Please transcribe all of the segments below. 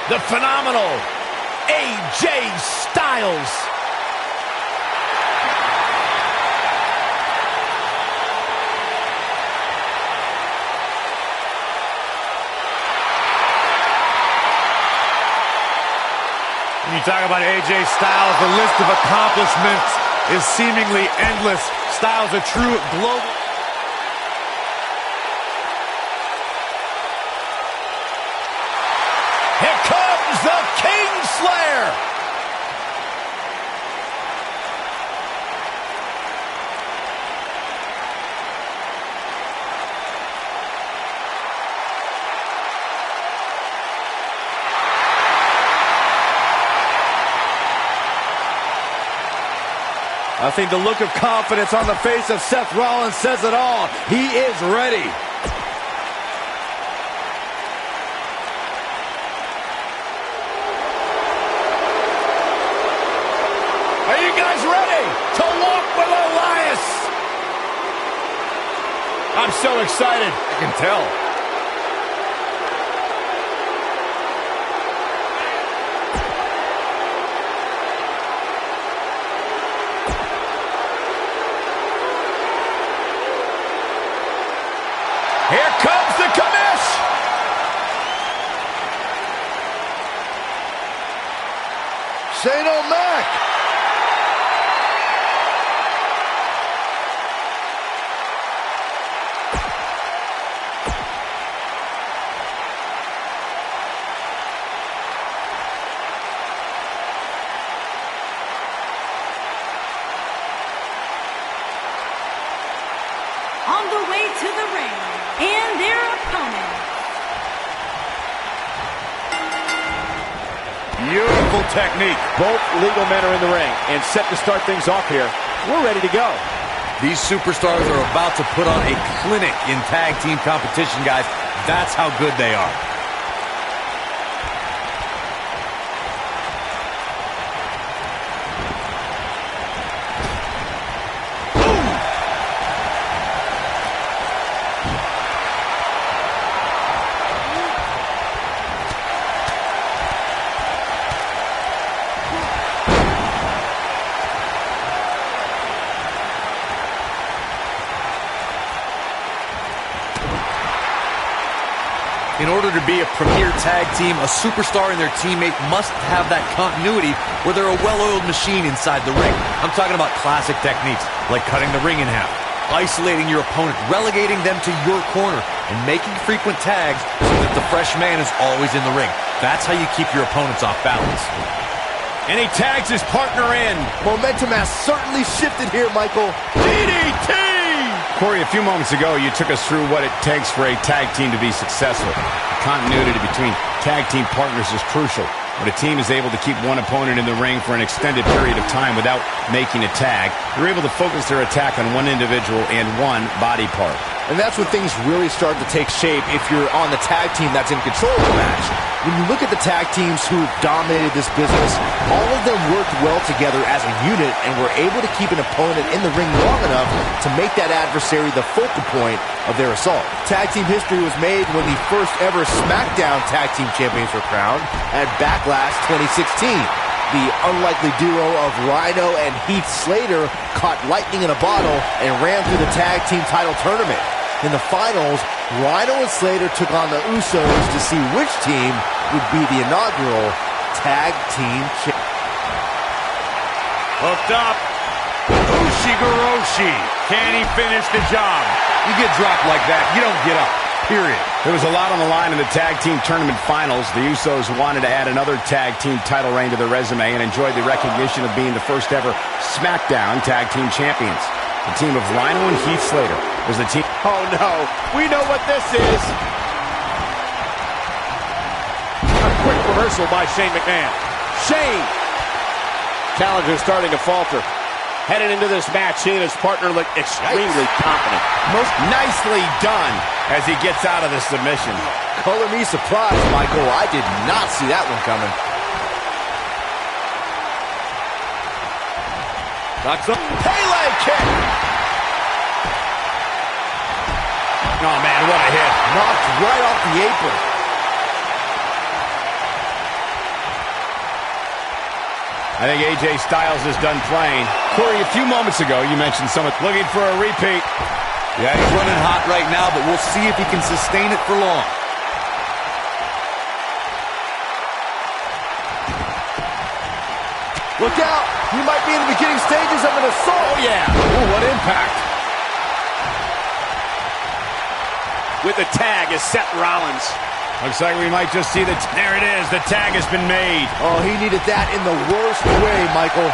the phenomenal AJ Styles. When you talk about AJ Styles, the list of accomplishments is seemingly endless. Styles a true global... Here comes the Kingslayer! I think the look of confidence on the face of Seth Rollins says it all. He is ready. Are you guys ready to walk with Elias? I'm so excited. I can tell. Here comes the commish! Shane O'Mac! On the way to the ring, and their opponent. Beautiful technique. Both legal men are in the ring and set to start things off here. We're ready to go. These superstars are about to put on a clinic in tag team competition, guys. That's how good they are. In order to be a premier tag team, a superstar and their teammate must have that continuity where they're a well-oiled machine inside the ring. I'm talking about classic techniques like cutting the ring in half, isolating your opponent, relegating them to your corner, and making frequent tags so that the fresh man is always in the ring. That's how you keep your opponents off balance. And he tags his partner in. Momentum has certainly shifted here, Michael. DDT! Corey, a few moments ago, you took us through what it takes for a tag team to be successful. The continuity between tag team partners is crucial. When a team is able to keep one opponent in the ring for an extended period of time without making a tag, they're able to focus their attack on one individual and one body part. And that's when things really start to take shape if you're on the tag team that's in control of the match. When you look at the tag teams who've dominated this business, all of them worked well together as a unit and were able to keep an opponent in the ring long enough to make that adversary the focal point of their assault. Tag team history was made when the first ever SmackDown Tag Team Champions were crowned at Backlash 2016. The unlikely duo of Rhino and Heath Slater caught lightning in a bottle and ran through the tag team title tournament. In the finals, Rhino and Slater took on the Usos to see which team would be the inaugural Tag Team Champions. Hooked up. Ushigoroshi. Can he finish the job? You get dropped like that, you don't get up. Period. There was a lot on the line in the tag team tournament finals. The Usos wanted to add another tag team title reign to their resume and enjoyed the recognition of being the first ever SmackDown Tag Team Champions. The team of Rhino and Heath Slater was the team. Oh no, we know what this is. A quick reversal by Shane McMahon. Shane! Challenger starting to falter. Headed into this match, he and his partner look extremely confident. Most nicely done as he gets out of the submission. Color me surprised, Michael. I did not see that one coming. Knocks up. Pele kick! Oh, man, what a hit. Knocked right off the apron. I think AJ Styles is done playing. Corey, a few moments ago, you mentioned someone looking for a repeat. Yeah, he's running hot right now, but we'll see if he can sustain it for long. Look out! He might be in the beginning stages of an assault. Oh, yeah. Ooh, what impact. With the tag is Seth Rollins. Looks like we might just see there it is. The tag has been made. Oh, he needed that in the worst way, Michael.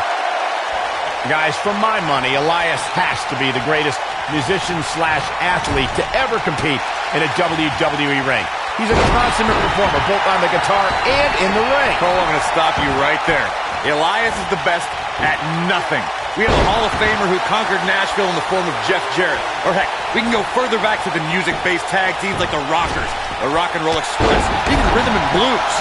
Guys, for my money, Elias has to be the greatest musician/athlete to ever compete in a WWE ring. He's a consummate performer, both on the guitar and in the ring. Oh, I'm going to stop you right there. Elias is the best at nothing. We have a Hall of Famer who conquered Nashville in the form of Jeff Jarrett. Or heck, we can go further back to the music-based tag teams like the Rockers, the Rock and Roll Express, even Rhythm and Blues.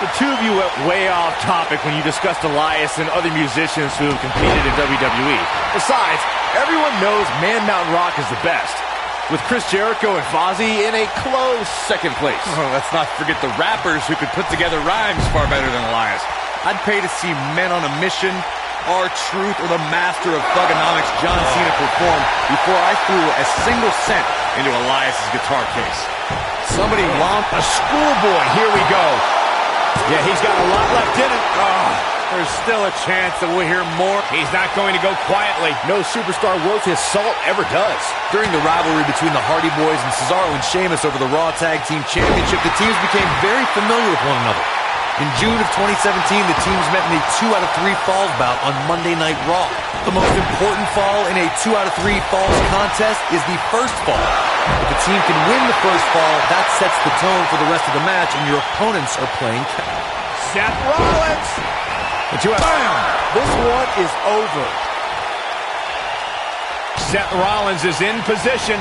The two of you went way off topic when you discussed Elias and other musicians who have competed in WWE. Besides, everyone knows Man Mountain Rock is the best, with Chris Jericho and Fozzy in a close second place. Oh, let's not forget the rappers who could put together rhymes far better than Elias. I'd pay to see Men on a Mission, R-Truth, or the master of thugonomics, John Cena, perform before I threw a single cent into Elias' guitar case. Somebody want a schoolboy. Here we go. Yeah, he's got a lot left in it. Oh, there's still a chance that we'll hear more. He's not going to go quietly. No superstar worth his salt ever does. During the rivalry between the Hardy Boys and Cesaro and Sheamus over the Raw Tag Team Championship, the teams became very familiar with one another. In June of 2017, the teams met in a 2 out of 3 falls bout on Monday Night Raw. The most important fall in a 2 out of 3 falls contest is the first fall. If the team can win the first fall, that sets the tone for the rest of the match, and your opponents are playing catch. Seth Rollins. Bam! This one is over. Seth Rollins is in position.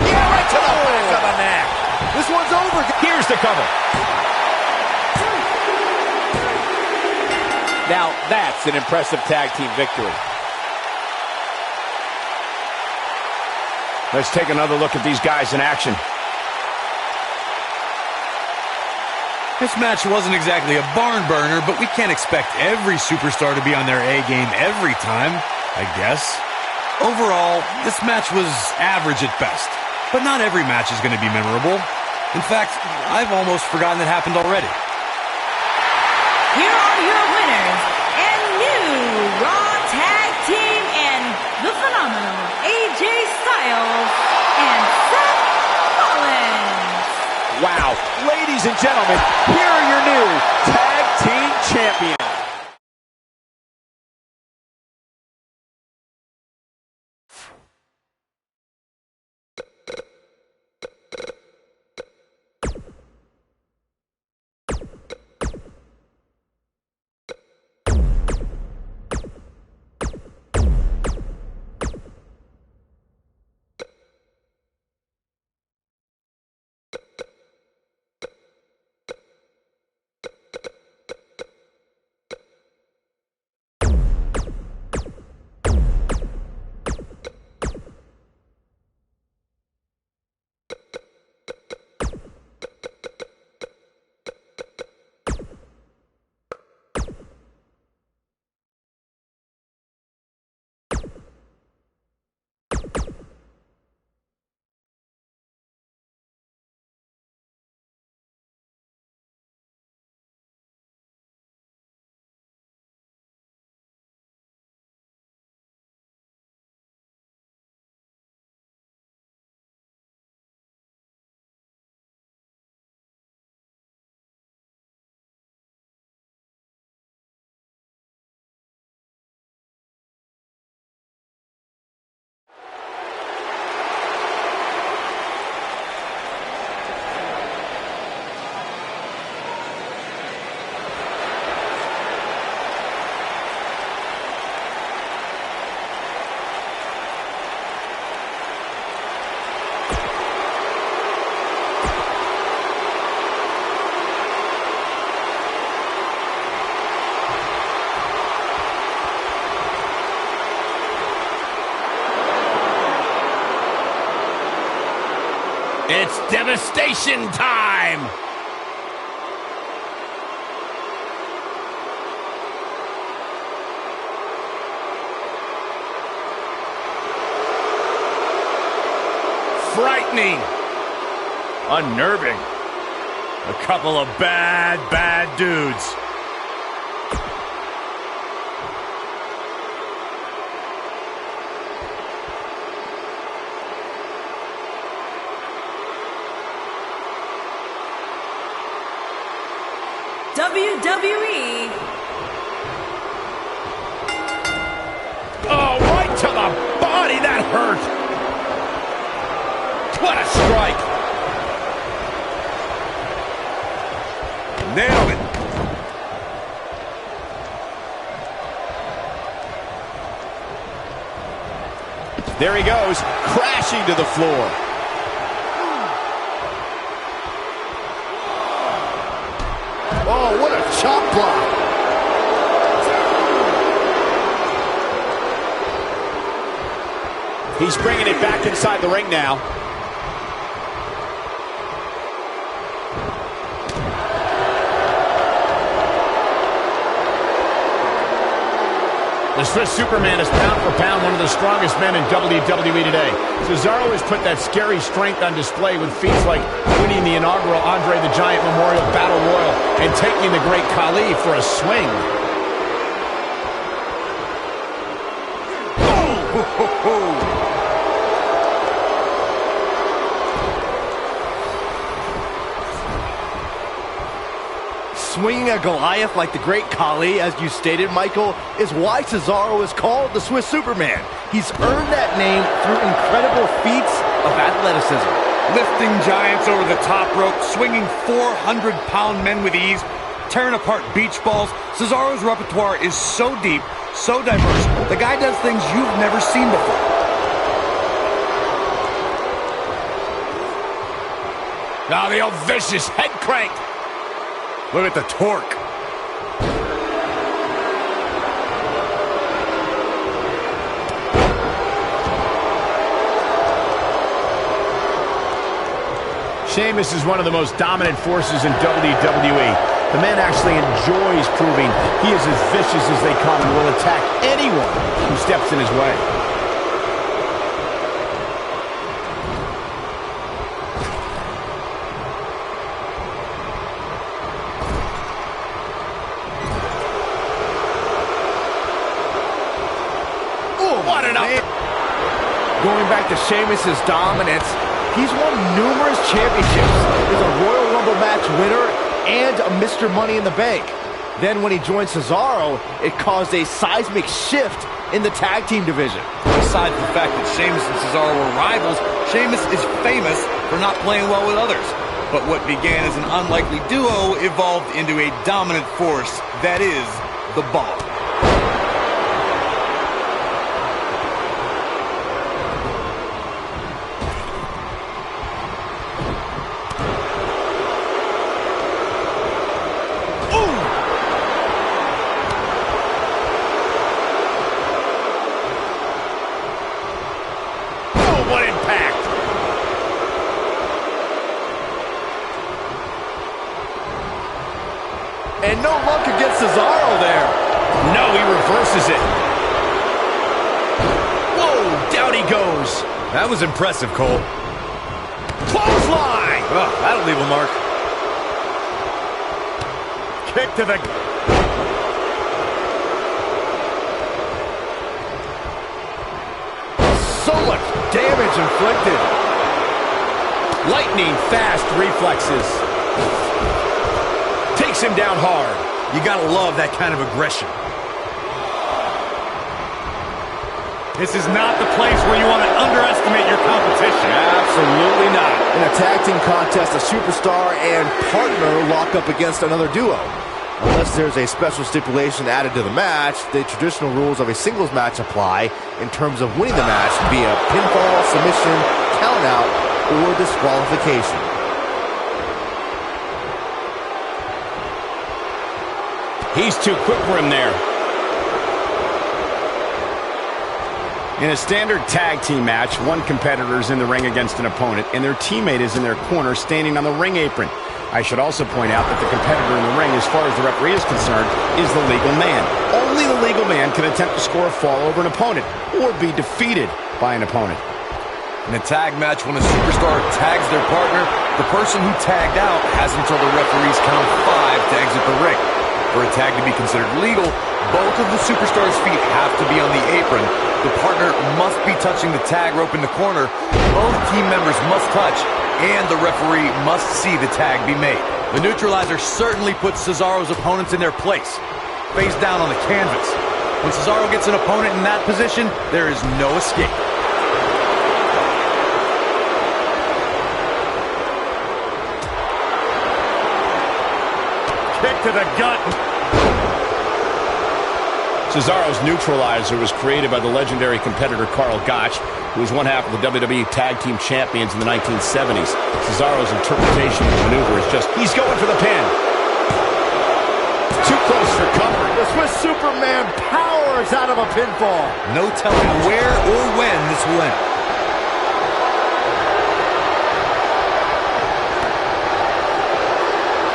Yeah, right to the back of the neck. This one's over. Here's the cover. Now, that's an impressive tag team victory. Let's take another look at these guys in action. This match wasn't exactly a barn burner, but we can't expect every superstar to be on their A game every time, I guess. Overall, this match was average at best, but not every match is going to be memorable. In fact, I've almost forgotten it happened already. Here are your winners and new Raw Tag Team and the phenomenal AJ Styles and Seth Rollins. Wow. Ladies and gentlemen, here are your new Tag Team Champions. It's devastation time! frightening. Unnerving. A couple of bad dudes. WWE. Oh, right to the body. That hurt. What a strike. Nailed it. There he goes, crashing to the floor. Oh, what a chop block. He's bringing it back inside the ring now. The Swiss Superman is pound for pound one of the strongest men in WWE today. Cesaro has put that scary strength on display with feats like winning the inaugural Andre the Giant Memorial Battle Royal and taking the Great Khali for a swing. Swinging a Goliath like the Great Khali, as you stated, Michael, is why Cesaro is called the Swiss Superman. He's earned that name through incredible feats of athleticism. Lifting giants over the top rope, swinging 400-pound men with ease, tearing apart beach balls. Cesaro's repertoire is so deep, so diverse. The guy does things you've never seen before. Now the old vicious head crank. Look at the torque. Sheamus is one of the most dominant forces in WWE. The man actually enjoys proving he is as vicious as they come and will attack anyone who steps in his way. Going back to Sheamus' dominance, he's won numerous championships, is a Royal Rumble match winner, and a Mr. Money in the Bank. Then when he joined Cesaro, it caused a seismic shift in the tag team division. Aside from the fact that Sheamus and Cesaro were rivals, Sheamus is famous for not playing well with others. But what began as an unlikely duo evolved into a dominant force that is the Bar. And no luck against Cesaro there. No, he reverses it. Whoa, down he goes. That was impressive, Cole. Clothesline. Oh, that'll leave a mark. Kick to the... So much damage inflicted. Lightning fast reflexes. Takes him down hard. You gotta love that kind of aggression. This is not the place where you want to underestimate your competition. Absolutely not. In a tag team contest, a superstar and partner lock up against another duo. Unless there's a special stipulation added to the match, the traditional rules of a singles match apply in terms of winning the match via pinfall, submission, countout, or disqualification. He's too quick for him there. In a standard tag team match, one competitor is in the ring against an opponent, and their teammate is in their corner standing on the ring apron. I should also point out that the competitor in the ring, as far as the referee is concerned, is the legal man. Only the legal man can attempt to score a fall over an opponent or be defeated by an opponent. In a tag match, when a superstar tags their partner, the person who tagged out has until the referees count 5 to exit the ring. For a tag to be considered legal, both of the superstars' feet have to be on the apron. The partner must be touching the tag rope in the corner. Both team members must touch, and the referee must see the tag be made. The neutralizer certainly puts Cesaro's opponents in their place, face down on the canvas. When Cesaro gets an opponent in that position, there is no escape. Kick to the gut. Cesaro's neutralizer was created by the legendary competitor Karl Gotch, who was one half of the WWE Tag Team Champions in the 1970s. Cesaro's interpretation of the maneuver is just, he's going for the pin. Too close for comfort. The Swiss Superman powers out of a pinfall. No telling where or when this will end.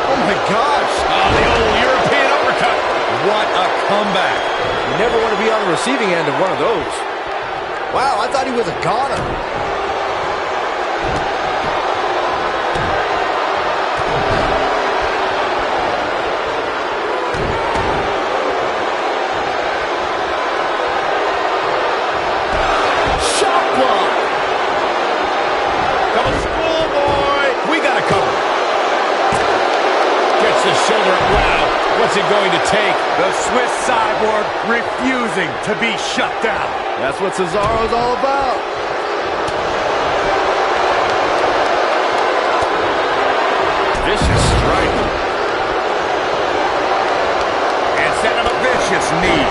Oh my gosh. Oh, the old European uppercut. What a comeback. You never want to be on the receiving end of one of those. Wow, I thought he was a goner. Shot block. Come on, schoolboy. We got to cover. Gets the shoulder up. Wow. What's it going to take? The Swiss Cyborg refusing to be shut down. That's what Cesaro's all about. Vicious strike. And setting up a vicious knee.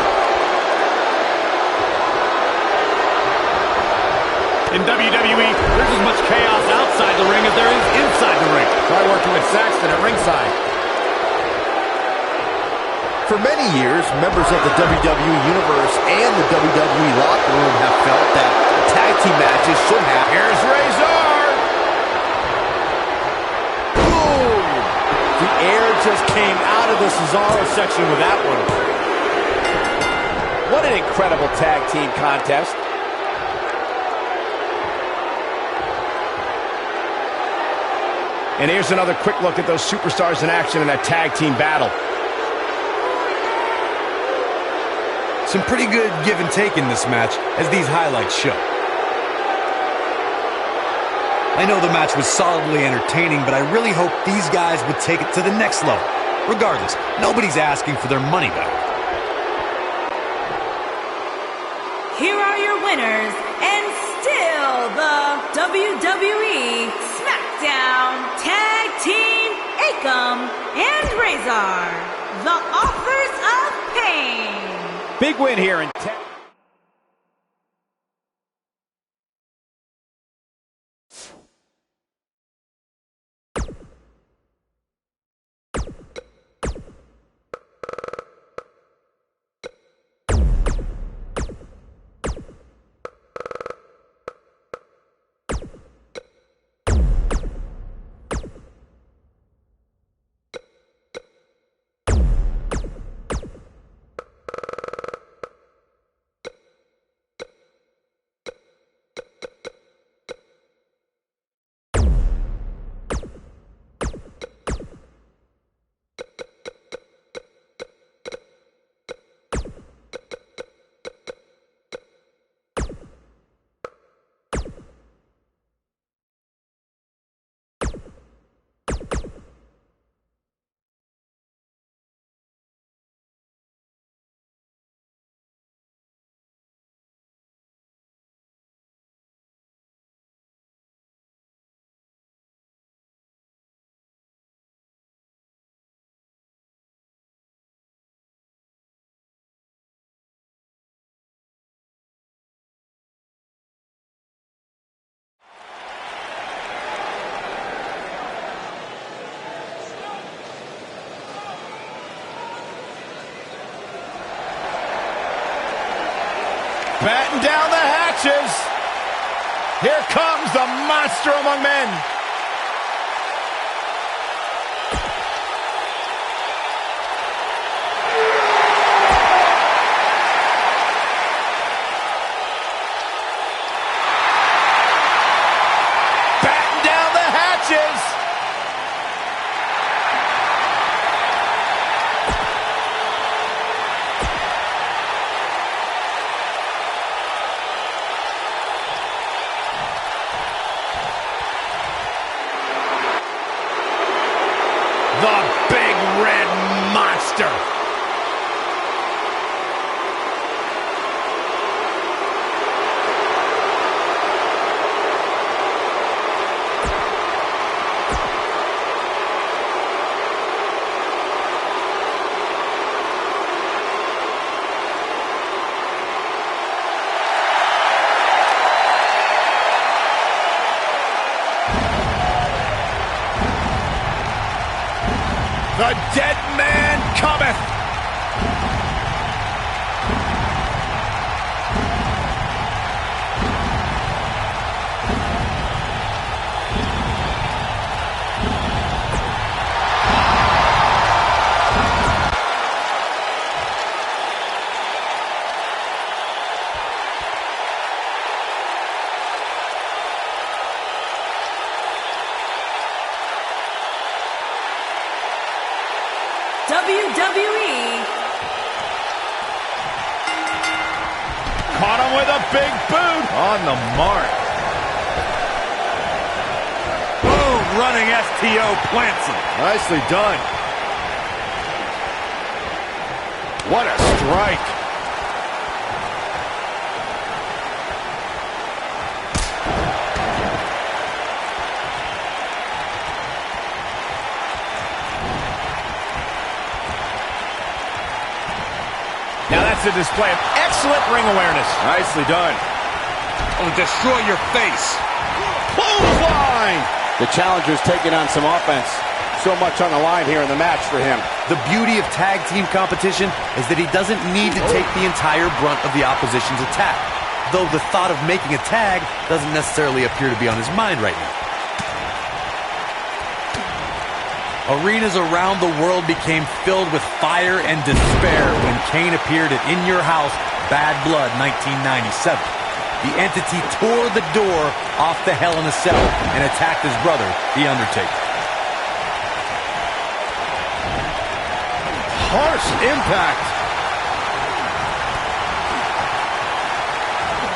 In WWE, there's as much chaos outside the ring as there is inside the ring. Try working with Saxton at ringside. For many years, members of the WWE Universe and the WWE locker room have felt that tag team matches should have. Here's Razor. Boom! The air just came out of the Cesaro section with that one. What an incredible tag team contest. And here's another quick look at those superstars in action in that tag team battle. Some pretty good give and take in this match, as these highlights show. I know the match was solidly entertaining, but I really hope these guys would take it to the next level. Regardless, nobody's asking for their money back. Here are your winners, and still the WWE SmackDown Tag Team Akam and Razor, the Authors of Pain. Big win here in batten down the hatches. Here comes the monster among men. The dead man cometh. WWE. Caught him with a big boot. On the mark. Boom, running STO plants him. Nicely done. What a strike. Now that's a display of excellent ring awareness. Nicely done. I'll destroy your face. Clothesline. The challenger's taking on some offense. So much on the line here in the match for him. The beauty of tag team competition is that he doesn't need to take the entire brunt of the opposition's attack, though the thought of making a tag doesn't necessarily appear to be on his mind right now. Arenas around the world became filled with fire and despair when Kane appeared at In Your House, Bad Blood 1997. The entity tore the door off the Hell in a Cell and attacked his brother, The Undertaker. Harsh impact.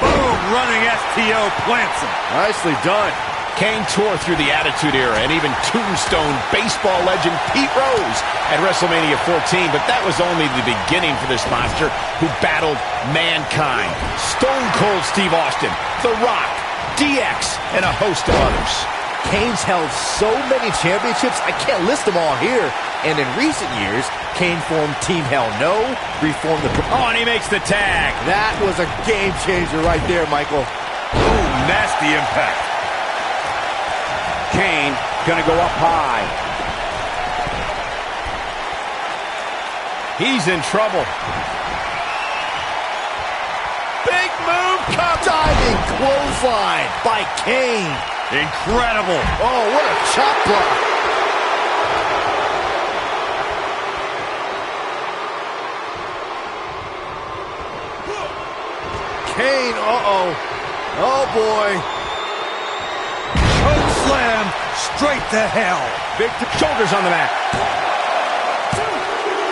Boom, running STO plants him. Nicely done. Kane tore through the Attitude Era and even tombstone baseball legend Pete Rose at WrestleMania 14, but that was only the beginning for this monster who battled Mankind, Stone Cold Steve Austin, The Rock, DX, and a host of others. Kane's held so many championships, I can't list them all here. And in recent years, Kane formed Team Hell No, reformed the... Oh, and he makes the tag. That was a game changer right there, Michael. Boom, nasty impact. Kane gonna go up high. He's in trouble. Big move, Diving clothesline by Kane. Incredible. Oh, what a chop block. Kane, uh-oh. Oh, boy. Choke slam straight to hell. Big shoulders on the mat.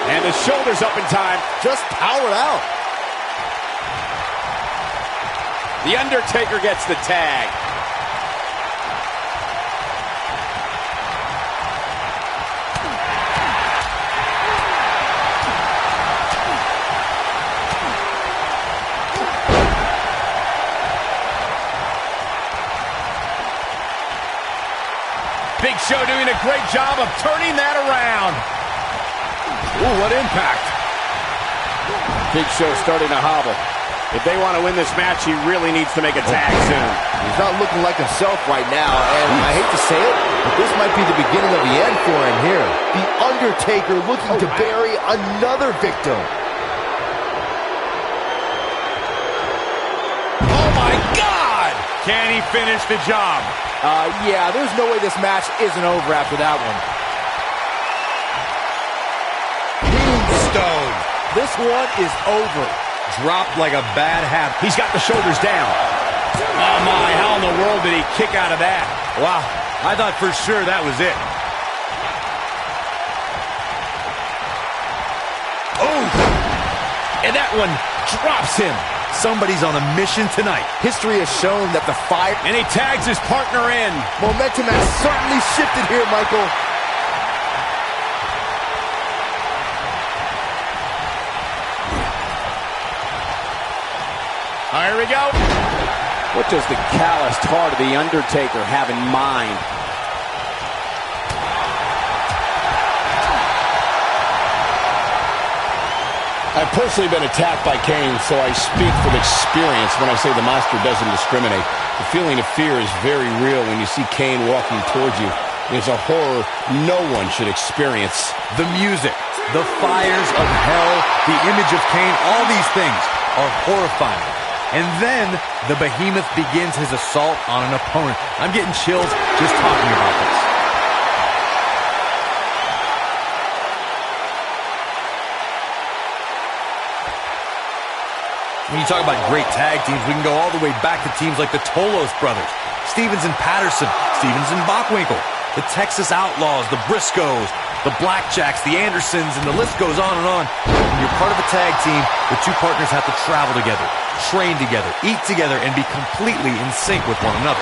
And the shoulders up in time. Just powered out. The Undertaker gets the tag. Big Show doing a great job of turning that around. Ooh, what impact. Big Show starting to hobble. If they want to win this match, he really needs to make a tag soon. He's not looking like himself right now, and I hate to say it, but this might be the beginning of the end for him here. The Undertaker looking to bury another victim. Oh, my God! Can he finish the job? Yeah, there's no way this match isn't over after that one. Tombstone. This one is over. Dropped like a bad habit. He's got the shoulders down. Oh, my, how in the world did he kick out of that? Wow, I thought for sure that was it. Oh! And that one drops him. Somebody's on a mission tonight. History has shown that the fire... And he tags his partner in. Momentum has certainly shifted here, Michael. Here we go. What does the calloused heart of The Undertaker have in mind? I've personally been attacked by Kane, so I speak from experience when I say the monster doesn't discriminate. The feeling of fear is very real when you see Kane walking towards you. is a horror no one should experience. The music, the fires of hell, the image of Cain, all these things are horrifying. And then the behemoth begins his assault on an opponent. I'm getting chills just talking about this. When you talk about great tag teams, we can go all the way back to teams like the Tolos brothers, Stevens and Patterson, Stevens and Bockwinkel, the Texas Outlaws, the Briscoes, the Blackjacks, the Andersons, and the list goes on and on. When you're part of a tag team, the two partners have to travel together, train together, eat together, and be completely in sync with one another.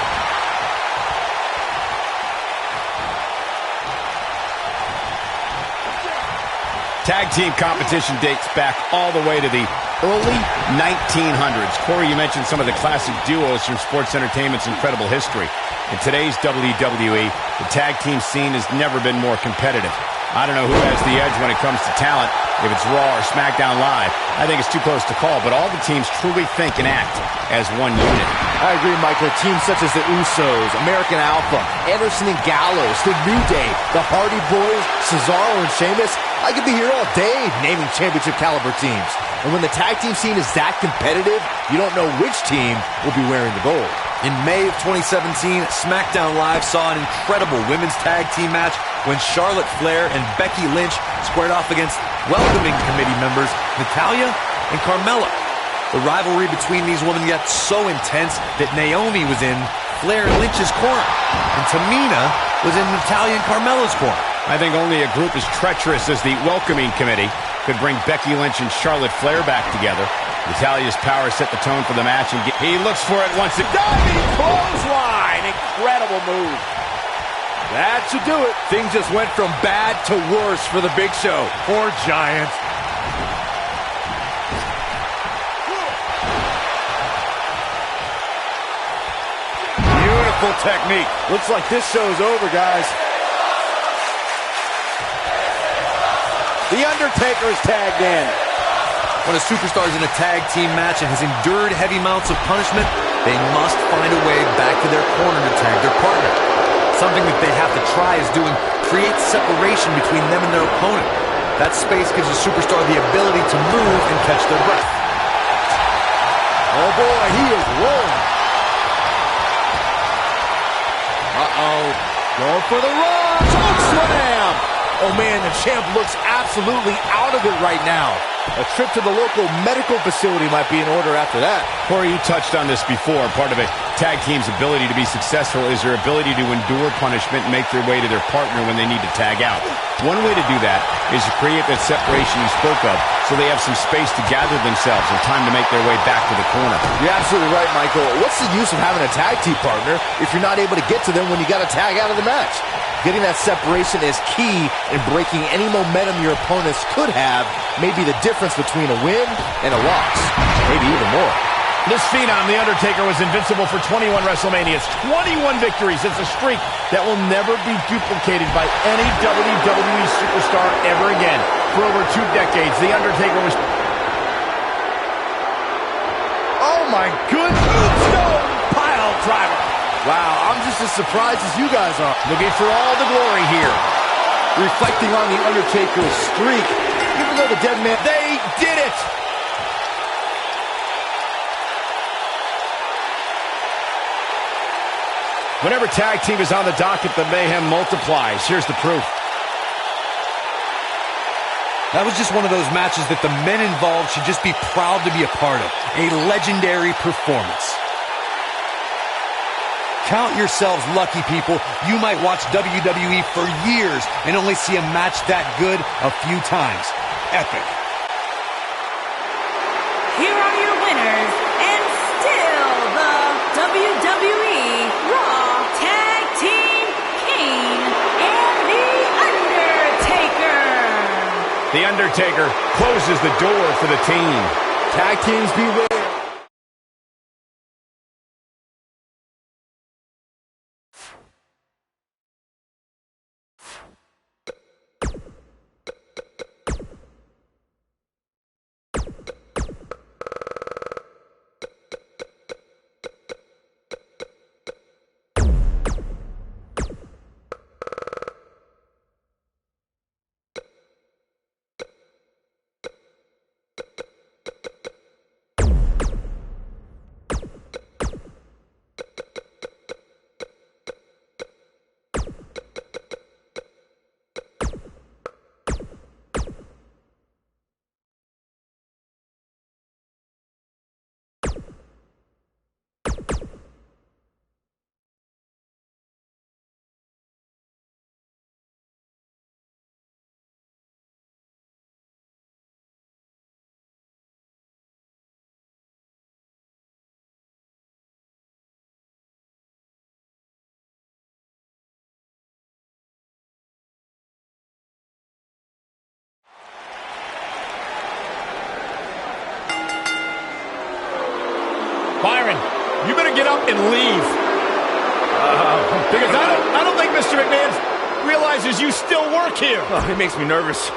Tag team competition dates back all the way to the early 1900s. Corey, you mentioned some of the classic duos from sports entertainment's incredible history. In today's WWE, the tag team scene has never been more competitive. I don't know who has the edge when it comes to talent, if it's Raw or SmackDown Live. I think it's too close to call, but all the teams truly think and act as one unit. I agree, Michael. Teams such as the Usos, American Alpha, Anderson and Gallows, the New Day, the Hardy Boys, Cesaro and Sheamus. I could be here all day naming championship caliber teams. And when the tag team scene is that competitive, you don't know which team will be wearing the gold. In May of 2017, SmackDown Live saw an incredible women's tag team match when Charlotte Flair and Becky Lynch squared off against welcoming committee members Natalya and Carmella. The rivalry between these women got so intense that Naomi was in Flair and Lynch's corner, and Tamina was in Natalya and Carmella's corner. I think only a group as treacherous as the welcoming committee could bring Becky Lynch and Charlotte Flair back together. Natalya's power set the tone for the match, and he looks for it once again. Diving clothesline. Incredible move. That should do it. Things just went from bad to worse for the Big Show. Poor Giant. Beautiful technique. Looks like this show's over, guys. The Undertaker is tagged in. When a superstar is in a tag team match and has endured heavy amounts of punishment, they must find a way back to their corner to tag their partner. Something that they have to try is doing create separation between them and their opponent. That space gives a superstar the ability to move and catch their breath. Oh boy, he is rolling. Uh-oh. Going for the run. Choke slam. Oh man, the champ looks absolutely out of it right now. A trip to the local medical facility might be in order after that. Corey, you touched on this before. Part of a tag team's ability to be successful is their ability to endure punishment and make their way to their partner when they need to tag out. One way to do that is to create that separation you spoke of so they have some space to gather themselves and time to make their way back to the corner. You're absolutely right, Michael. What's the use of having a tag team partner if you're not able to get to them when you got to tag out of the match? Getting that separation is key in breaking any momentum your opponents could have, maybe the difference between a win and a loss, maybe even more. This phenom, The Undertaker, was invincible for 21 WrestleManias, 21 victories. It's a streak that will never be duplicated by any WWE superstar ever again. For over 2 decades, The Undertaker was... Oh my goodness! Stone pile driver. Wow, I'm just as surprised as you guys are. looking for all the glory here. Reflecting on The Undertaker's streak, even though the dead man... They did it! Whenever tag team is on the docket, the mayhem multiplies. Here's the proof. That was just one of those matches that the men involved should just be proud to be a part of. A legendary performance. Count yourselves lucky, people. You might watch WWE for years and only see a match that good a few times. Epic. Here are your winners, and still the WWE Raw Tag Team King and The Undertaker. The Undertaker closes the door for the team. Tag teams beware. and leave. Because I don't think Mr. McMahon realizes you still work here. Oh, it makes me nervous.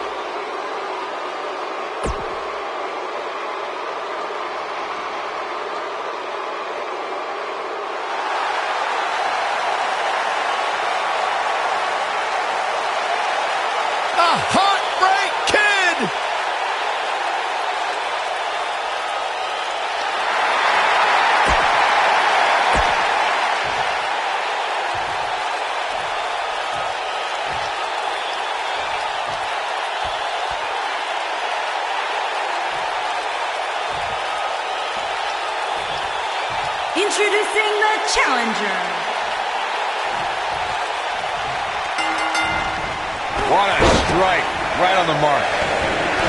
Heartbreak Kid! Introducing the challenger. What a strike. Right on the mark.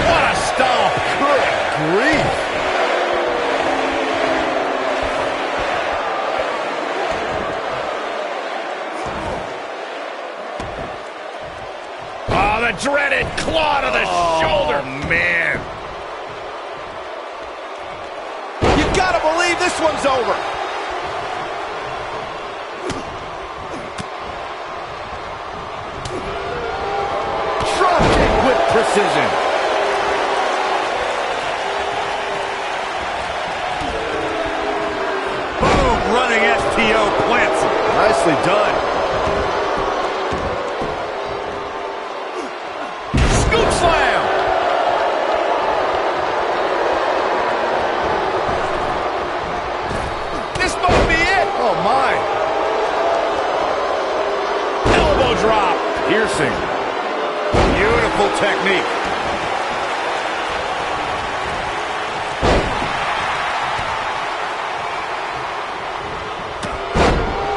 What a stomp! Good grief. Oh, the dreaded claw to the shoulder. Man. You gotta believe this one's over. Drop kick with precision. Boom. Running STO plants him. Nicely done. Scoop slam! This might be it! Oh, my. Elbow drop! Piercing. Beautiful technique.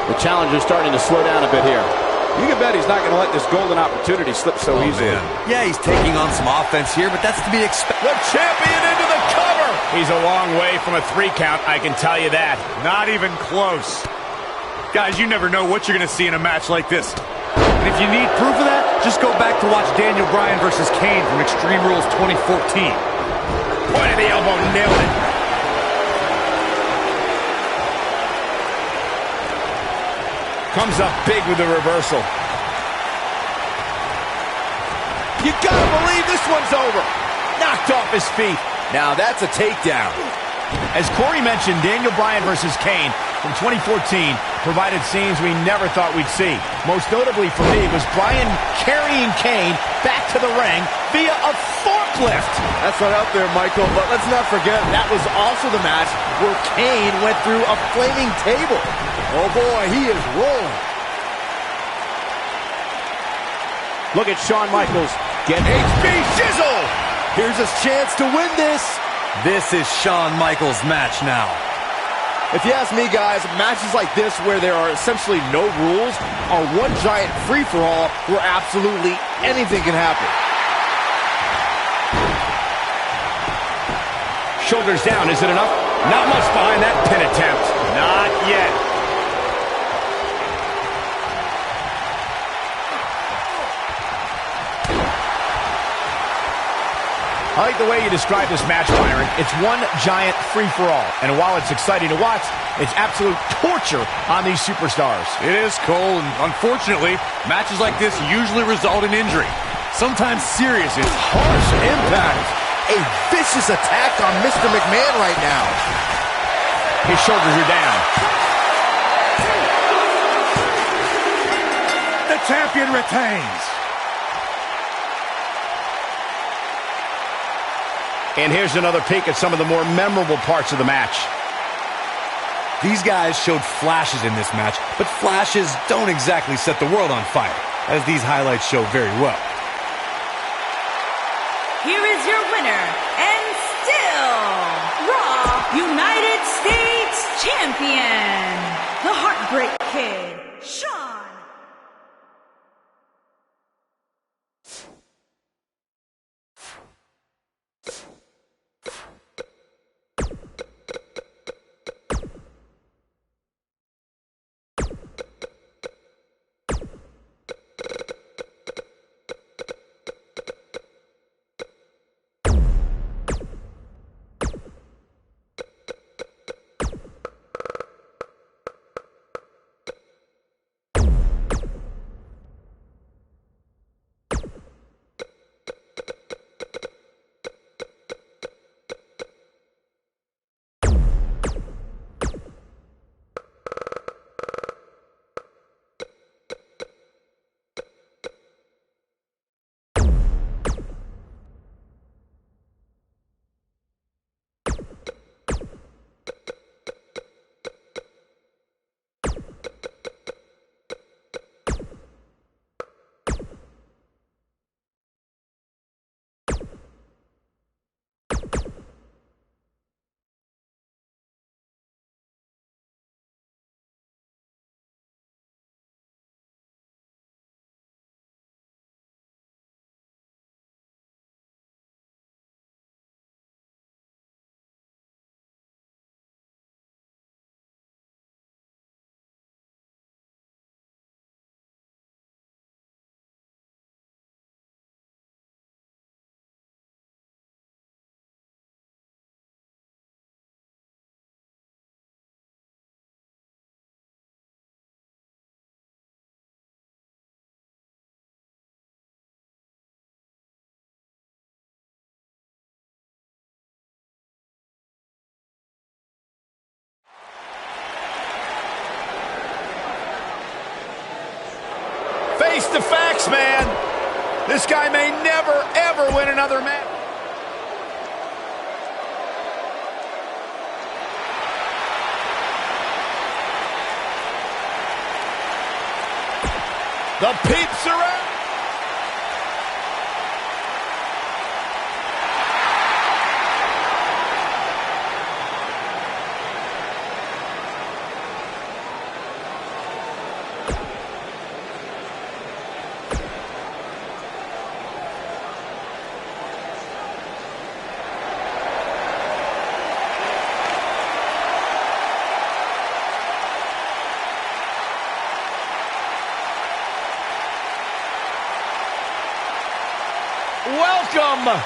The challenger's starting to slow down a bit here. You can bet he's not going to let this golden opportunity slip so easily. Man. Yeah, he's taking on some offense here, but that's to be expected. The champion into the cover! He's a long way from a 3 count, I can tell you that. Not even close. Guys, you never know what you're going to see in a match like this. And if you need proof of that, just go back to watch Daniel Bryan versus Kane from Extreme Rules 2014. Point of the elbow, nailed it. Comes up big with the reversal. You gotta believe this one's over. Knocked off his feet. Now that's a takedown. As Corey mentioned, Daniel Bryan versus Kane from 2014 provided scenes we never thought we'd see. Most notably for me was Bryan carrying Kane back to the ring via a forklift. That's not out there, Michael, but let's not forget that was also the match where Kane went through a flaming table. Oh boy, he is rolling. Look at Shawn Michaels get HB Shizzle! Here's his chance to win this. This is Shawn Michaels' match now. If you ask me, guys, matches like this where there are essentially no rules are one giant free-for-all where absolutely anything can happen. Shoulders down, is it enough? Not much behind that pin attempt. Not yet. I like the way you describe this match, Byron. It's one giant free-for-all. And while it's exciting to watch, it's absolute torture on these superstars. It is, Cole, and unfortunately, matches like this usually result in injury. Sometimes serious. It's Harsh impact. A vicious attack on Mr. McMahon right now. His shoulders are down. the champion retains. And here's another peek at some of the more memorable parts of the match. These guys showed flashes in this match, but flashes don't exactly set the world on fire, as these highlights show very well. Here is your winner, and still Raw United States Champion, the Heartbreak Kid, Shawn. Face the facts, man. This guy may never, ever win another match. The peeps are out. Welcome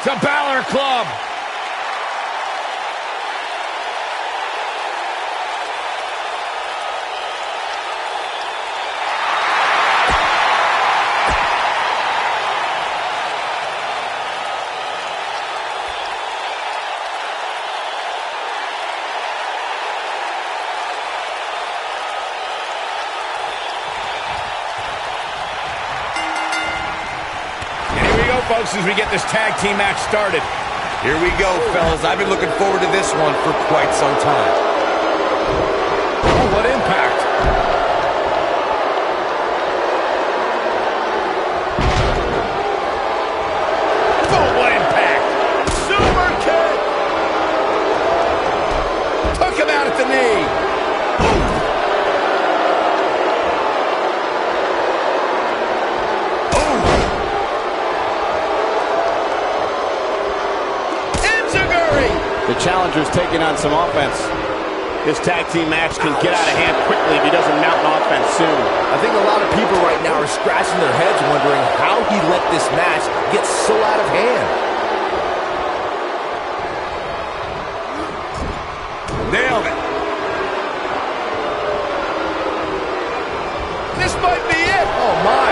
to Balor Club. Folks, as we get this tag team match started. Here we go, fellas. I've been looking forward to this one for quite some time. Oh, what impact. Oh, what impact. Super kick. Took him out at the knee. The challenger's taking on some offense. This tag team match can get out of hand quickly if he doesn't mount an offense soon. I think a lot of people right now are scratching their heads wondering how he let this match get so out of hand. Nailed it. This might be it. Oh, my.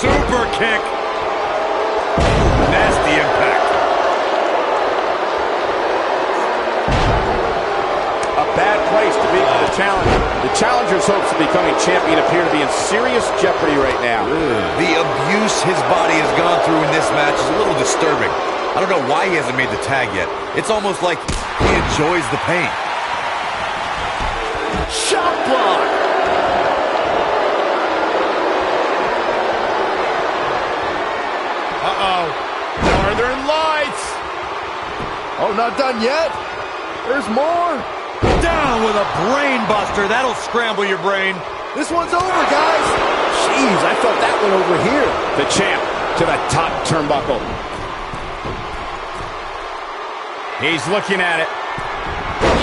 Super kick. Nasty impact. A bad place to be for the challenger. The challenger's hopes of becoming champion appear to be in serious jeopardy right now. The abuse his body has gone through in this match is a little disturbing. I don't know why he hasn't made the tag yet. It's almost like he enjoys the pain. Shot block. Northern Lights. Oh, not done yet. There's more. Down with a brain buster. That'll scramble your brain. This one's over, guys. Jeez, I felt that one over here. The champ to the top turnbuckle. He's looking at it.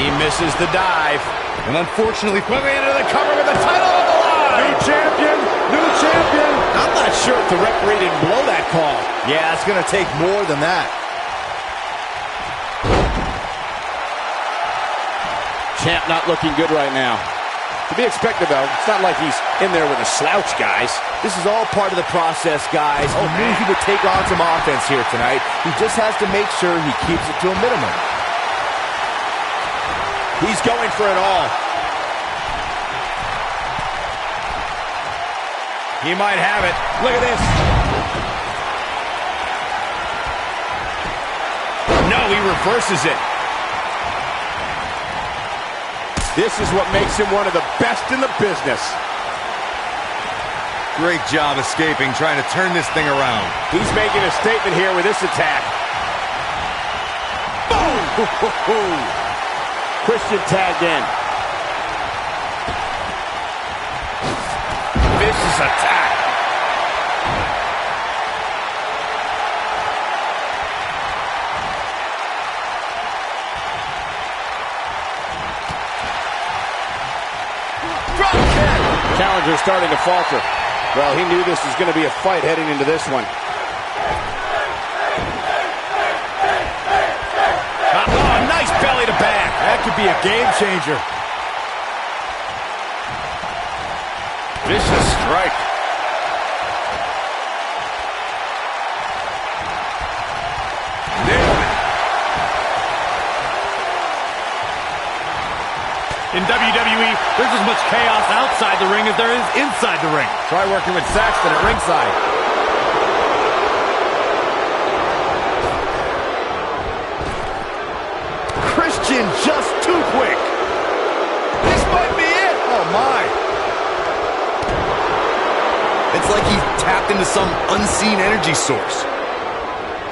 He misses the dive. And unfortunately, Moving into the cover with the title on the line. New champion. New champion. I'm not sure if the referee didn't blow that call. Yeah, it's going to take more than that. Champ not looking good right now. To be expected, though. It's not like he's in there with a slouch, guys. This is all part of the process, guys. He knew he would take on some offense here tonight. He just has to make sure he keeps it to a minimum. He's going for it all. He might have it. Look at this. No, he reverses it. This is what makes him one of the best in the business. great job escaping, trying to turn this thing around. He's making a statement here with this attack. Boom! Christian tagged in. Vicious attack. Challenger's starting to falter. Well, he knew this was going to be a fight heading into this one. Oh, nice belly to back. That could be a game changer. Vicious strike. Nailed it. In WWE, there's as much chaos outside the ring as there is inside the ring. Try working with Saxton at ringside. Christian just too quick. This might be it. Oh, my. It's like he tapped into some unseen energy source.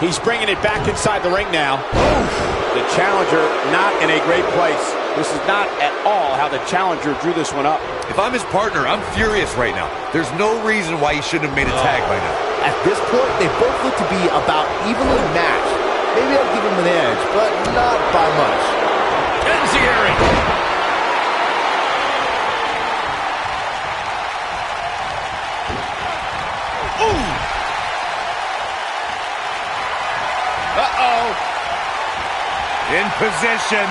He's bringing it back inside the ring now. Oof. The challenger not in a great place. This is not at all how the challenger drew this one up. If I'm his partner, I'm furious right now. There's no reason why he shouldn't have made a tag by now. At this point, they both look to be about evenly matched. Maybe I'll give him an edge, but not by much. Enziguri. Ooh! Uh-oh. In position.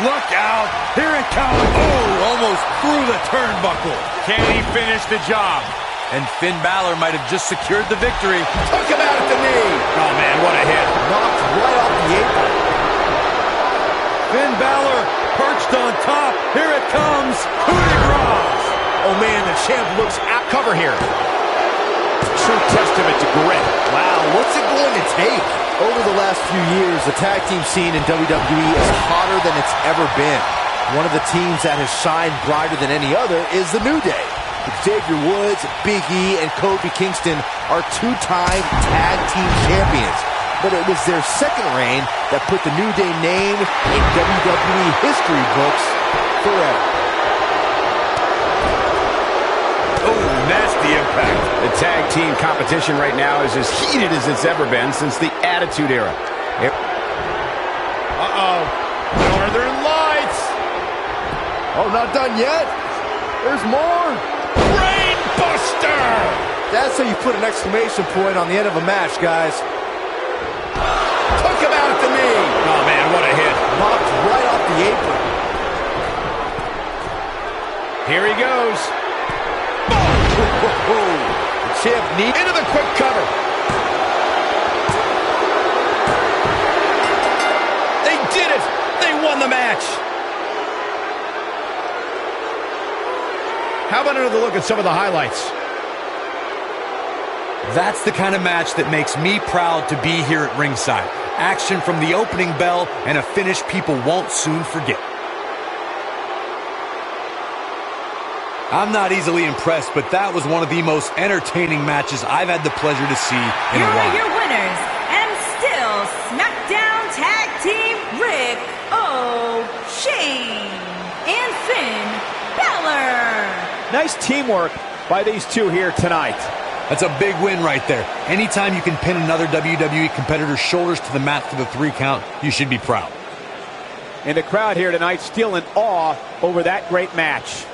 Look out. Here it comes. Oh, almost through the turnbuckle. Can he finish the job? And Finn Balor might have just secured the victory. Took him out at the knee. Oh, man, what a hit. Knocked right off the apron. Finn Balor perched on top. Here it comes. Coup de grace. Oh, man, the champ looks out. Cover here. True testament to grit. Wow, what's it going to take? Over the last few years, the tag team scene in WWE is hotter than it's ever been. One of the teams that has shined brighter than any other is the New Day. Xavier Woods, Big E, and Kofi Kingston are two-time tag team champions. But it was their second reign that put the New Day name in WWE history books forever. Oh, nasty impact. The tag team competition right now is as heated as it's ever been since the Attitude Era. Uh-oh. Northern Lights. Oh, not done yet. There's more. Brainbuster! That's how you put an exclamation point on the end of a match, guys. Took him out at the knee. Oh, man, what a hit. Knocked right off the apron. Here he goes. The champ into the quick cover. They did it. They won the match. How about another look at some of the highlights? That's the kind of match that makes me proud to be here at ringside. Action from the opening bell and a finish people won't soon forget. I'm not easily impressed, but that was one of the most entertaining matches I've had the pleasure to see in a Here while. are your winners, and still SmackDown Tag Team Rick Shane and Finn Balor. Nice teamwork by these two here tonight. That's a big win right there. Anytime you can pin another WWE competitor's shoulders to the mat for the 3 count, you should be proud. And the crowd here tonight still in awe over that great match.